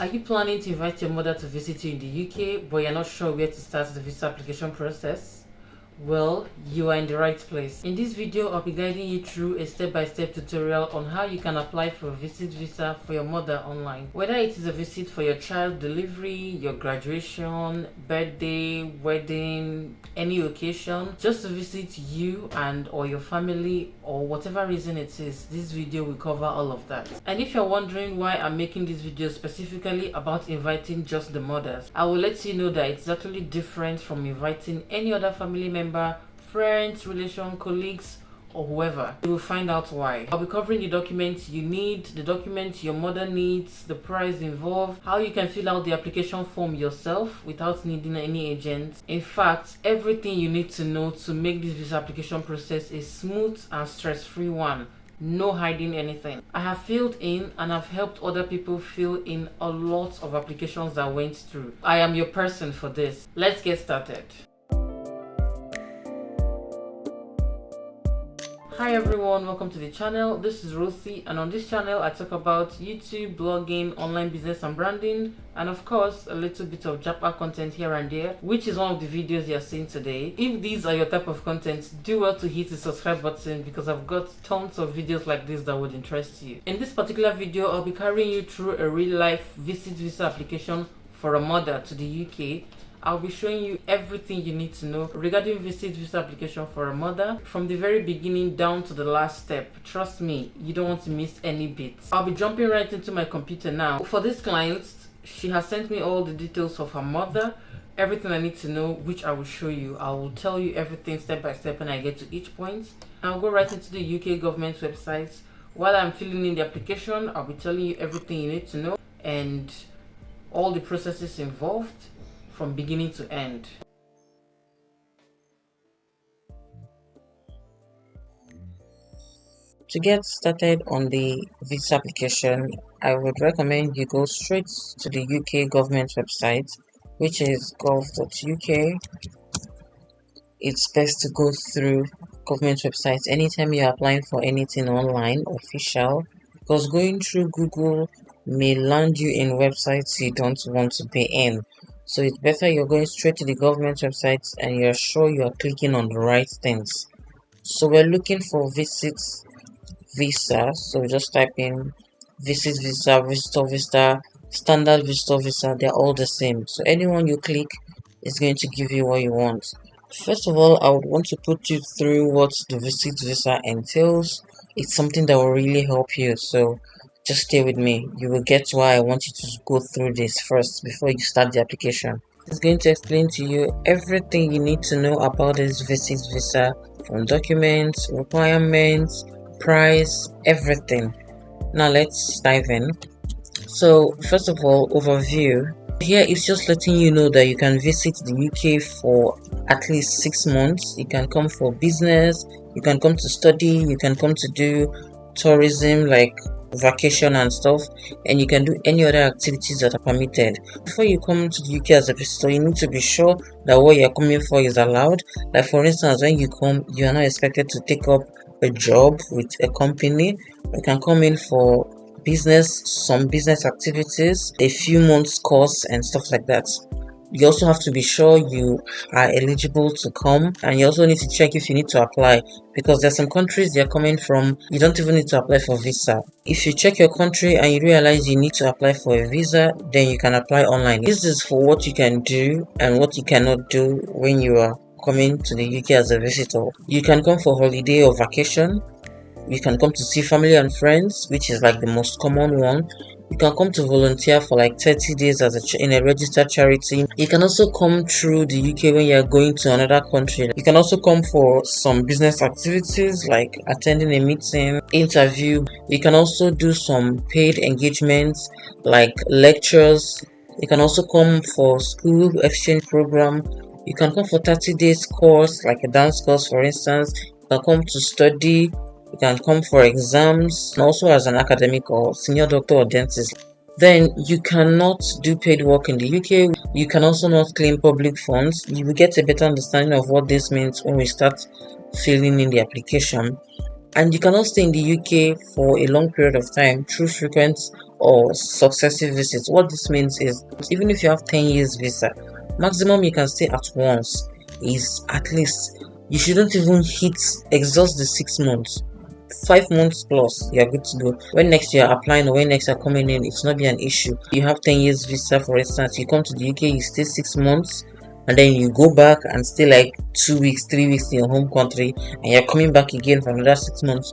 Are you planning to invite your mother to visit you in the UK, but you're not sure where to start the visa application process? Well, you are in the right place. In this video, I'll be guiding you through a step-by-step tutorial on how you can apply for a visit visa for your mother online. Whether it is a visit for your child delivery, your graduation, birthday, wedding, any occasion, just to visit you and or your family or whatever reason it is, this video will cover all of that. And if you're wondering why I'm making this video specifically about inviting just the mothers, I will let you know that it's actually different from inviting any other family member, friends, relation, colleagues, or whoever. You will find out why. I'll be covering the documents you need, the documents your mother needs, the price involved, how you can fill out the application form yourself without needing any agent. In fact, everything you need to know to make this visa application process a smooth and stress-free one. No hiding anything. I have filled in and I've helped other people fill in a lot of applications that went through. I am your person for this. Let's get started. Hi everyone, welcome to the channel. This is Rosie, and on this channel I talk about YouTube, blogging, online business and branding, and of course a little bit of Japa content here and there, which is one of the videos you're seeing today. If these are your type of content, do well to hit the subscribe button because I've got tons of videos like this that would interest you. In this particular video, I'll be carrying you through a real life visit visa application for a mother to the UK. I'll be showing you everything you need to know regarding visit visa application for a mother from the very beginning down to the last step. Trust me, you don't want to miss any bits. I'll be jumping right into my computer now. For this client, she has sent me all the details of her mother, everything I need to know, which I will show you. I will tell you everything step by step when I get to each point. I'll go right into the UK government website. While I'm filling in the application, I'll be telling you everything you need to know and all the processes involved from beginning to end. To get started on the visa application, I would recommend you go straight to the UK government website, which is gov.uk. It's best to go through government websites anytime you're applying for anything online, official, because going through Google may land you in websites you don't want to be in. So it's better you're going straight to the government websites and you're sure you're clicking on the right things. So we're looking for visit visa. So just type in visit visa, visitor visa, standard visitor visa. They're all the same. So anyone you click is going to give you what you want. First of all, I would want to put you through what the visit visa entails. It's something that will really help you. So just stay with me. You will get why I want you to go through this first before you start the application. It's going to explain to you everything you need to know about this visit visa, from documents, requirements, price, everything. Now let's dive in. So first of all, overview. Here it's just letting you know that you can visit the UK for at least 6 months. You can come for business, you can come to study, you can come to do tourism like vacation and stuff, and you can do any other activities that are permitted. Before you come to the UK as a visitor, you need to be sure that what you're coming for is allowed. Like for instance, when you come, you are not expected to take up a job with a company. You can come in for business, some business activities, a few months course and stuff like that. You also have to be sure you are eligible to come, and you also need to check if you need to apply, because there's some countries you're coming from you don't even need to apply for visa. If you check your country and you realize you need to apply for a visa, then you can apply online. This is for what you can do and what you cannot do when you are coming to the UK as a visitor. You can come for holiday or vacation. You can come to see family and friends, which is like the most common one. You can come to volunteer for like 30 days in a registered charity. You can also come through the UK when you're going to another country. You can also come for some business activities like attending a meeting, interview. You can also do some paid engagements like lectures. You can also come for school exchange program. You can come for 30 days course like a dance course, for instance. You can come to study. You can come for exams, and also as an academic or senior doctor or dentist. Then you cannot do paid work in the UK. You can also not claim public funds. You will get a better understanding of what this means when we start filling in the application. And you cannot stay in the UK for a long period of time through frequent or successive visits. What this means is, even if you have 10 years visa, maximum you can stay at once is at least, you shouldn't even exhaust the 6 months. 5 months plus, you're good to go. When next you're applying or when next you're coming in, it's not be an issue. You have 10 years visa, for instance, you come to the UK, you stay 6 months, and then you go back and stay like 2 weeks, 3 weeks in your home country, and you're coming back again for another 6 months.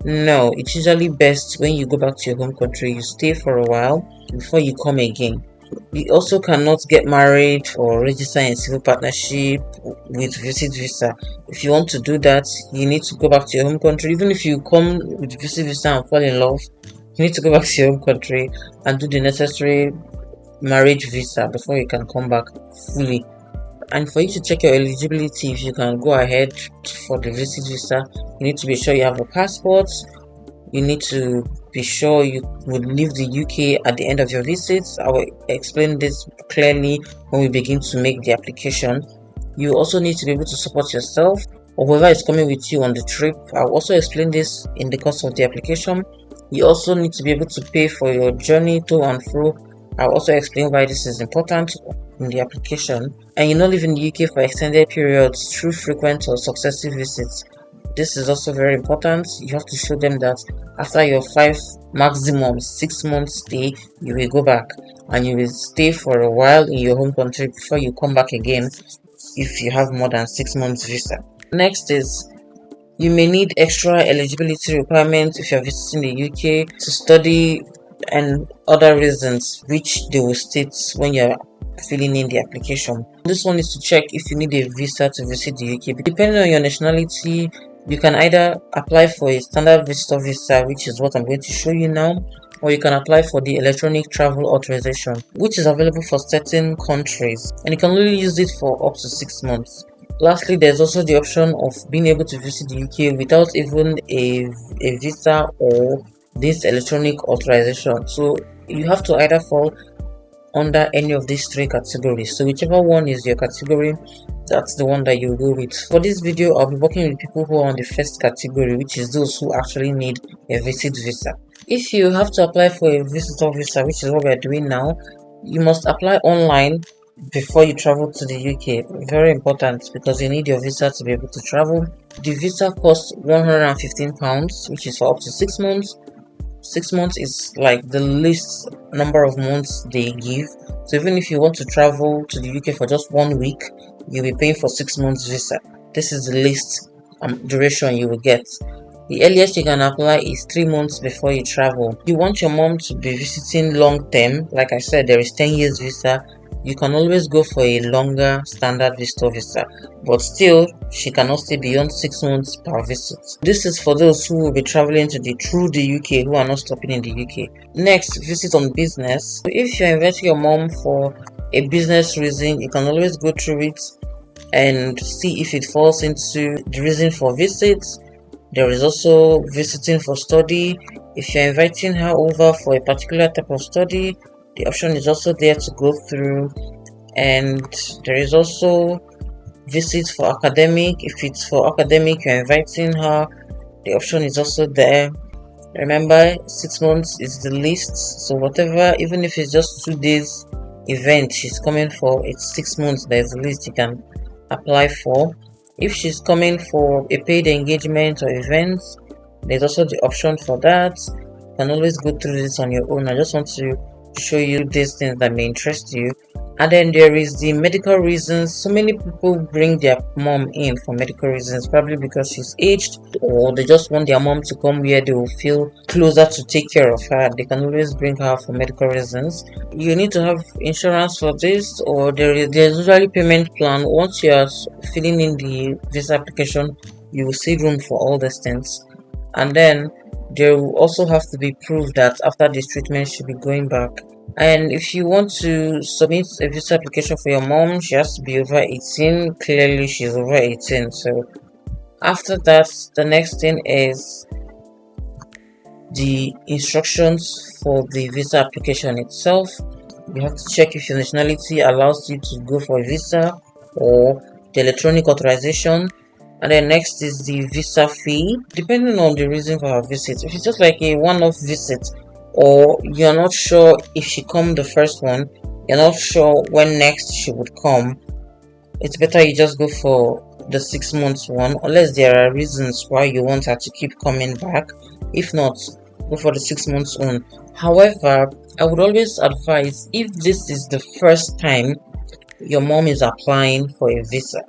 No, it's usually best when you go back to your home country, you stay for a while before you come again. You also cannot get married or register in civil partnership with visit visa. If you want to do that, you need to go back to your home country. Even if you come with visit visa and fall in love, you need to go back to your home country and do the necessary marriage visa before you can come back fully. And for you to check your eligibility, if you can go ahead for the visit visa, you need to be sure you have a passport. You need to be sure you would leave the UK at the end of your visits. I will explain this clearly when we begin to make the application. You also need to be able to support yourself or whoever is coming with you on the trip. I'll also explain this in the course of the application. You also need to be able to pay for your journey to and fro. I'll also explain why this is important in the application. And you not live in the UK for extended periods through frequent or successive visits. This is also very important. You have to show them that after your maximum 6 months stay, you will go back and you will stay for a while in your home country before you come back again if you have more than 6 months visa. Next is, you may need extra eligibility requirements if you're visiting the UK to study and other reasons which they will state when you're filling in the application. This one is to check if you need a visa to visit the UK. Depending on your nationality, you can either apply for a standard visitor visa, which is what I'm going to show you now, or you can apply for the electronic travel authorization, which is available for certain countries, and you can only use it for up to 6 months. Lastly, there's also the option of being able to visit the UK without even a visa or this electronic authorization. So you have to either fall under any of these three categories. So whichever one is your category, that's the one that you go with. For this video, I'll be working with people who are on the first category, which is those who actually need a visit visa. If you have to apply for a visitor visa, which is what we're doing now, you must apply online before you travel to the UK. Very important, because you need your visa to be able to travel. The visa costs £115, which is for up to 6 months. 6 months is like the least number of months they give. So even if you want to travel to the UK for just 1 week, you'll be paying for 6 months visa. This is the least duration you will get. The earliest you can apply is 3 months before you travel. You want your mom to be visiting long term. Like I said, there is 10 years visa. You can always go for a longer standard visitor visa, but still she cannot stay beyond 6 months per visit. This is for those who will be traveling through the UK, who are not stopping in the UK. Next, visit on business. If you're inviting your mom for a business reason, you can always go through it and see if it falls into the reason for visits. There is also visiting for study. If you're inviting her over for a particular type of study, the option is also there to go through. And there is also visits for academic. If it's for academic, you're inviting her, the option is also there. Remember, 6 months is the least, so whatever, even if it's just 2 days event she's coming for, it's 6 months. There's the least you can apply for. If she's coming for a paid engagement or events, there's also the option for that. You can always go through this on your own. I just want to show you these things that may interest you. And then there is the medical reasons. So many people bring their mom in for medical reasons, probably because she's aged, or they just want their mom to come where they will feel closer to take care of her. They can always bring her for medical reasons. You need to have insurance for this, or there's usually payment plan. Once you are filling in the visa application, you will see room for all these things. And then there will also have to be proof that after this treatment she'll be going back. And if you want to submit a visa application for your mom, she has to be over 18. Clearly she's over 18. So after that, the next thing is the instructions for the visa application itself. You have to check if your nationality allows you to go for a visa or the electronic authorization. And then next is the visa fee, depending on the reason for our visit. If it's just like a one-off visit, or you're not sure if she come the first one, you're not sure when next she would come, it's better you just go for the 6 months one, unless there are reasons why you want her to keep coming back. If not, go for the 6 months one. However, I would always advise, if this is the first time your mom is applying for a visa,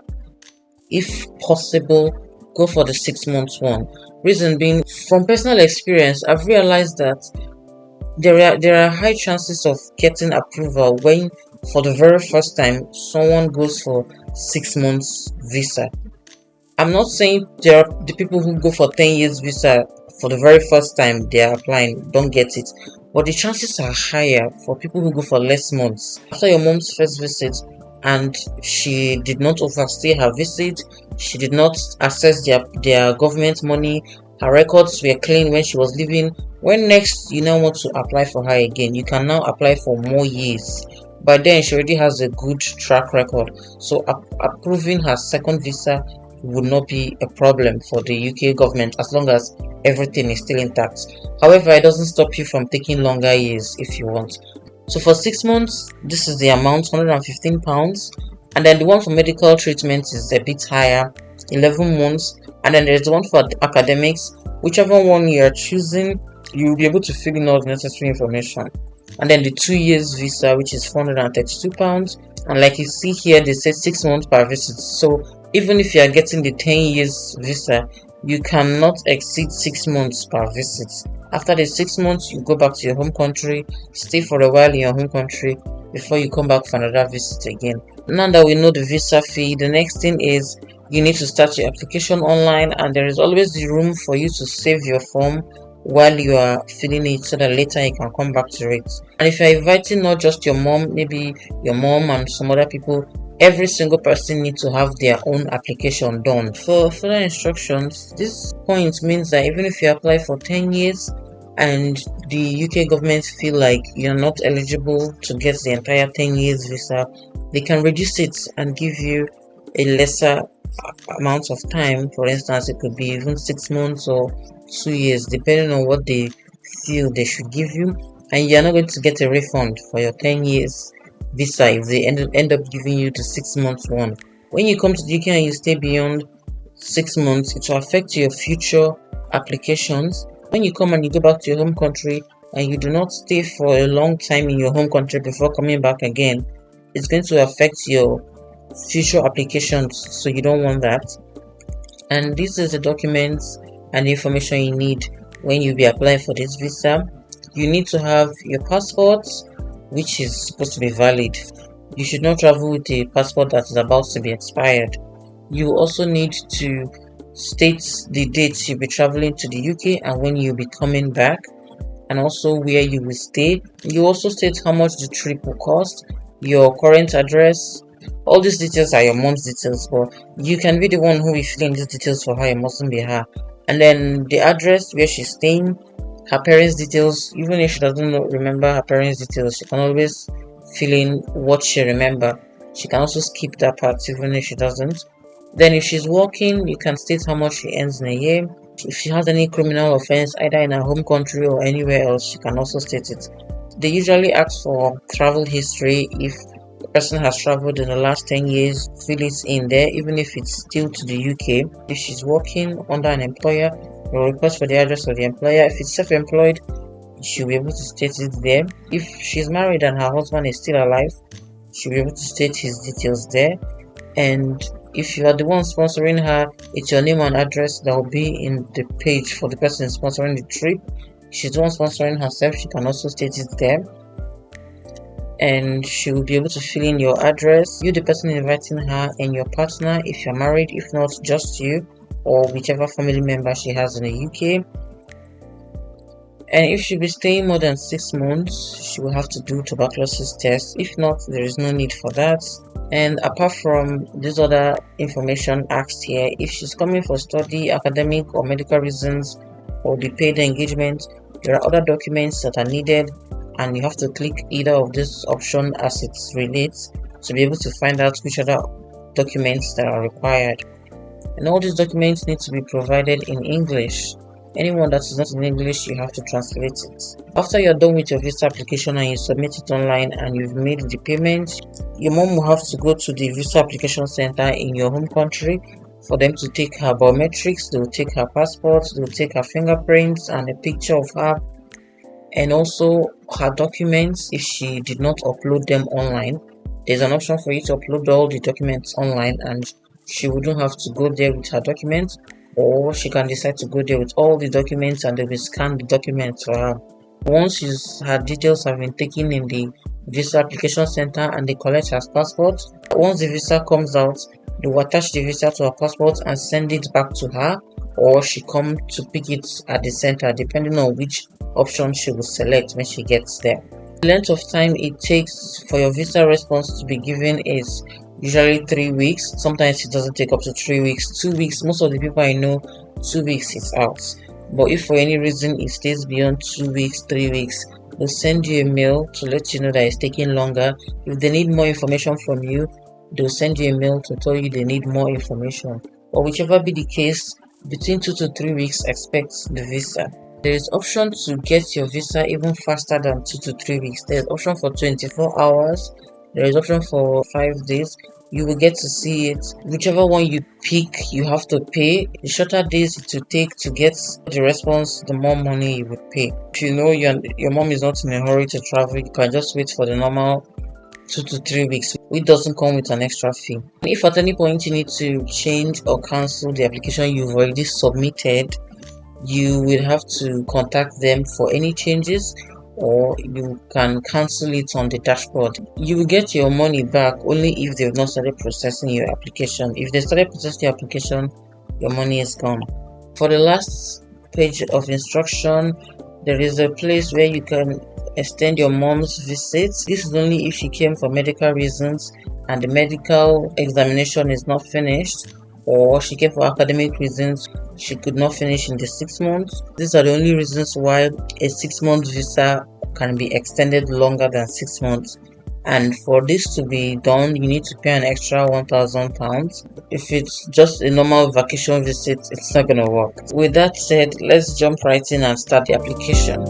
if possible, go for the 6 months one. Reason being, from personal experience, I've realized that there are high chances of getting approval when for the very first time someone goes for 6 months visa. I'm not saying there are the people who go for 10 years visa for the very first time they are applying don't get it, but the chances are higher for people who go for less months. After your mom's first visit and she did not overstay her visit, she did not access their government money, her records were clean when she was leaving. When next you now want to apply for her again, you can now apply for more years. By then she already has a good track record, so approving her second visa would not be a problem for the UK government as long as everything is still intact. However, it doesn't stop you from taking longer years if you want. So for 6 months, this is the amount, £115, and then the one for medical treatment is a bit higher, 11 months, and then there's the one for academics. Whichever one you are choosing, you'll be able to fill in all the necessary information. And then the 2 years visa, which is £432, and like you see here, they say 6 months per visit. So even if you are getting the 10 years visa, you cannot exceed 6 months per visit. After the 6 months, you go back to your home country, stay for a while in your home country before you come back for another visit again. Now that we know the visa fee, the next thing is you need to start your application online, and there is always the room for you to save your form while you are filling it so that later you can come back to it. And if you're inviting not just your mom, maybe your mom and some other people, every single person needs to have their own application done. For further instructions, this point means that even if you apply for 10 years and the UK government feel like you're not eligible to get the entire 10 years visa, they can reduce it and give you a lesser amount of time. For instance, it could be even 6 months or 2 years, depending on what they feel they should give you, and you're not going to get a refund for your 10 years visa if they end up giving you the 6 months one. When you come to the UK and you stay beyond 6 months, it will affect your future applications. When you come and you go back to your home country and you do not stay for a long time in your home country before coming back again, it's going to affect your future applications, so you don't want that. And this is the documents and the information you need when you be applying for this visa. You need to have your passport, which is supposed to be valid. You should not travel with a passport that is about to be expired. You also need to state the dates you'll be traveling to the UK and when you'll be coming back, and also where you will stay. You also state how much the trip will cost, your current address. All these details are your mom's details, but you can be the one who will fill in these details for her. It mustn't be her. And then the address where she's staying, her parents' details. Even if she doesn't remember her parents' details, she can always fill in what she remember. She can also skip that part even if she doesn't. Then if she's working, you can state how much she earns in a year. If she has any criminal offense either in her home country or anywhere else, she can also state it. They usually ask for travel history. If the person has traveled in the last 10 years, fill it in there, even if it's still to the UK. If she's working under an employer, you'll request for the address of the employer. If it's self-employed, she'll be able to state it there. If she's married and her husband is still alive, she'll be able to state his details there. And if you are the one sponsoring her, it's your name and address that will be in the page for the person sponsoring the trip. If she's the one sponsoring herself, she can also state it there, and she will be able to fill in your address, you the person inviting her, and your partner if you're married. If not, just you or whichever family member she has in the UK. And if she'll be staying more than 6 months, she will have to do tuberculosis test. If not, there is no need for that. And apart from this other information asked here, if she's coming for study, academic or medical reasons, or the paid engagement, there are other documents that are needed, and you have to click either of this option as it relates to be able to find out which other documents that are required. And all these documents need to be provided in English. Anyone that is not in English, you have to translate it. After you're done with your visa application and you submit it online and you've made the payment, your mom will have to go to the visa application center in your home country for them to take her biometrics. They will take her passport, they will take her fingerprints and a picture of her, and also her documents if she did not upload them online. There's an option for you to upload all the documents online, and she wouldn't have to go there with her documents, or she can decide to go there with all the documents and they will scan the documents for her. Once her details have been taken in the visa application center and they collect her passport, once the visa comes out, they will attach the visa to her passport and send it back to her, or she come to pick it at the center depending on which option she will select when she gets there. The length of time it takes for your visa response to be given is usually 3 weeks. Sometimes it doesn't take up to 3 weeks, 2 weeks. Most of the people I know, 2 weeks is out. But if for any reason it stays beyond 2 weeks, 3 weeks, they'll send you a mail to let you know that it's taking longer. If they need more information from you, they'll send you a mail to tell you they need more information. Or whichever be the case, between 2 to 3 weeks, expect the visa. There is option to get your visa even faster than 2 to 3 weeks. There is option for 24 hours. There is option for 5 days. You will get to see it. Whichever one you pick, you have to pay. The shorter days it will take to get the response, the more money you would pay. If you know your mom is not in a hurry to travel, you can just wait for the normal 2 to 3 weeks, which doesn't come with an extra fee. If at any point you need to change or cancel the application you've already submitted, you will have to contact them for any changes, or you can cancel it on the dashboard. You will get your money back only if they've not started processing your application. If they started processing your application, your money is gone. For the last page of instruction, there is a place where you can extend your mom's visit. This is only if she came for medical reasons and the medical examination is not finished, or she came for academic reasons, she could not finish in the 6 months. These are the only reasons why a 6-month visa can be extended longer than 6 months. And for this to be done, you need to pay an extra £1,000. If it's just a normal vacation visit, it's not going to work. With that said, let's jump right in and start the application.